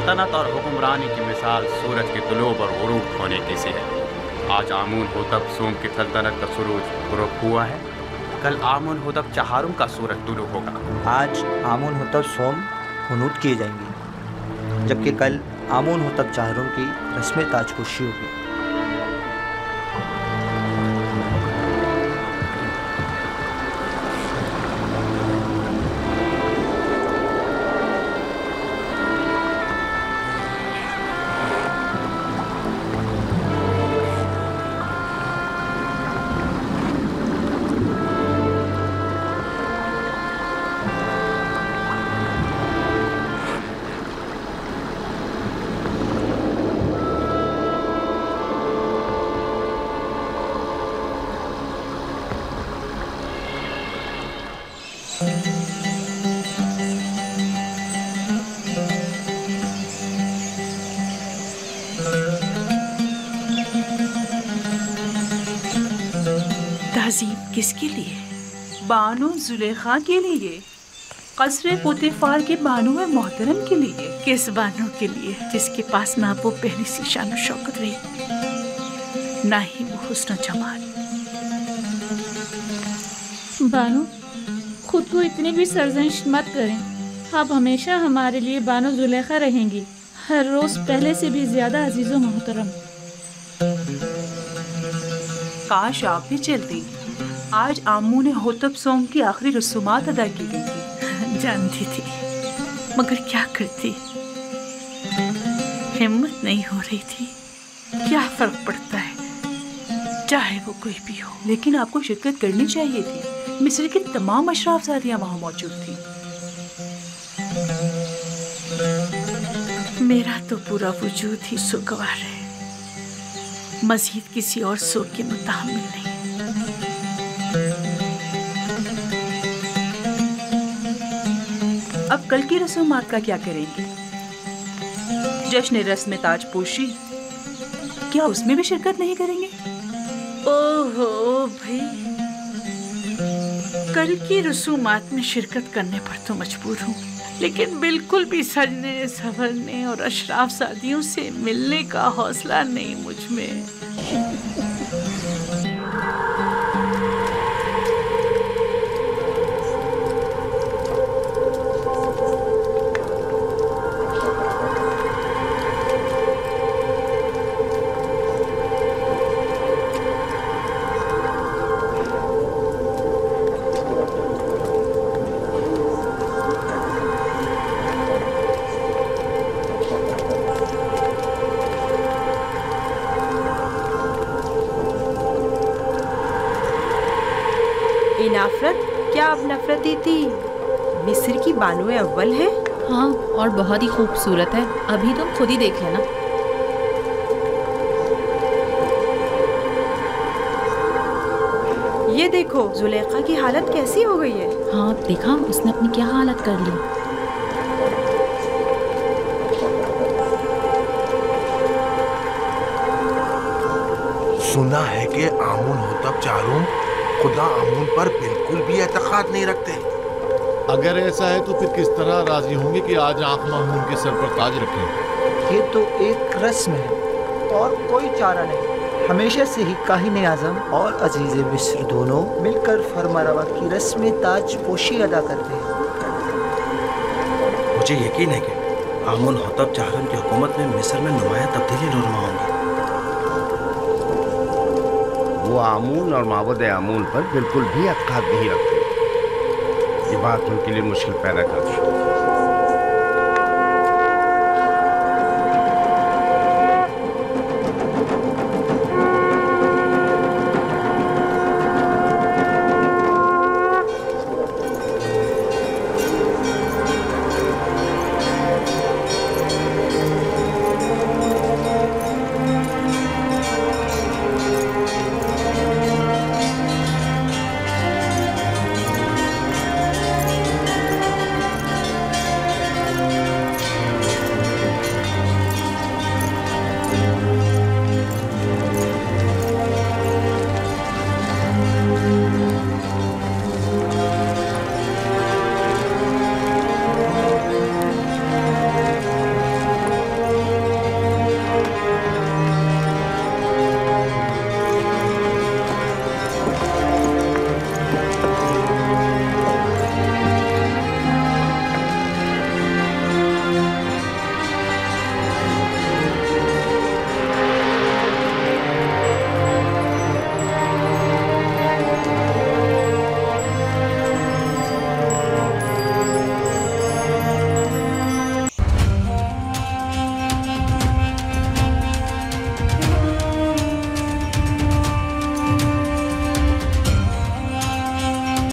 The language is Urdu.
سلطنت اور حکمرانی کی مثال سورج کے طلوع اور غروب ہونے کی سی ہے۔ آج آمون ہوتب سوم کی سلطنت کا سورج غروب ہوا ہے، کل آمون ہوتب چہارم کا سورج طلوع ہوگا۔ آج آمون ہوتب سوم ہنوت کیے جائیں گے، جبکہ کل آمون ہوتب چہارم کی رسم تاج پوشی ہوگی۔ تعظیم کس کے لیے؟ بانو زلیخا کے لیے، قصر پوتیفار کے بانو محترم کے لیے۔ کس بانو کے لیے جس کے پاس نہ وہ پہلی سی شان و شوکت رہی، نہ ہی وہ حسن و جمال؟ بانو خود کو اتنی بھی سرزنش مت کریں، آپ ہمیشہ ہمارے لیے بانو زلیخا رہیں گی، ہر روز پہلے سے بھی زیادہ عزیز و محترم۔ کاش آپ بھی چلتی، آج آمون ہوتب سوم کی آخری رسومات ادا کی گئی تھی۔ جانتی تھی مگر کیا کرتی، ہمت نہیں ہو رہی تھی۔ کیا فرق پڑتا ہے چاہے وہ کوئی بھی ہو؟ لیکن آپ کو شرکت کرنی چاہیے تھی، مصر کی تمام اشراف زادیاں وہاں موجود تھیں۔ میرا تو پورا وجود ہی سوگوار ہے، مزید کسی اور سوگ کے متحمل نہیں۔ اب کل کی رسومات کا کیا کریں گے؟ جشن رسم تاج پوشی، کیا اس میں بھی شرکت نہیں کریں گے؟ اوہو بھائی، کل کی رسومات میں شرکت کرنے پر تو مجبور ہوں، لیکن بالکل بھی سجنے سنورنے اور اشراف زادیوں سے ملنے کا حوصلہ نہیں مجھ میں۔ نفرت، کیا آپ نفرتی تھی؟ مصر کی بانو اول ہے؟ ہاں، اور بہت ہی خوبصورت ہے، ابھی تم خود ہی دیکھ لینا۔ یہ دیکھو زلیخا کی حالت کیسی ہو گئی ہے۔ ہاں دیکھا اس نے اپنی کیا حالت کر لی۔ سنا ہے کہ آمون ہوتب چہارم خدا آمون پر بالکل بھی اعتقاد نہیں رکھتے۔ اگر ایسا ہے تو پھر کس طرح راضی ہوں گے کہ آج آنکھ مامون کے سر پر تاج رکھیں؟ یہ تو ایک رسم ہے اور کوئی چارہ نہیں۔ ہمیشہ سے ہی کاہن اعظم اور عزیز مصر دونوں مل کر فرمانروا کی رسم تاج پوشی ادا کرتے ہیں۔ مجھے یقین ہے کہ آمون ہوتب چہارم کی حکومت میں مصر میں نمایاں تبدیلی رونما ہوں گی۔ وہ آمون اور معبود آمون پر بالکل بھی اعتقاد نہیں رکھتے، یہ بات ان کے لیے مشکل پیدا کرتی ہے۔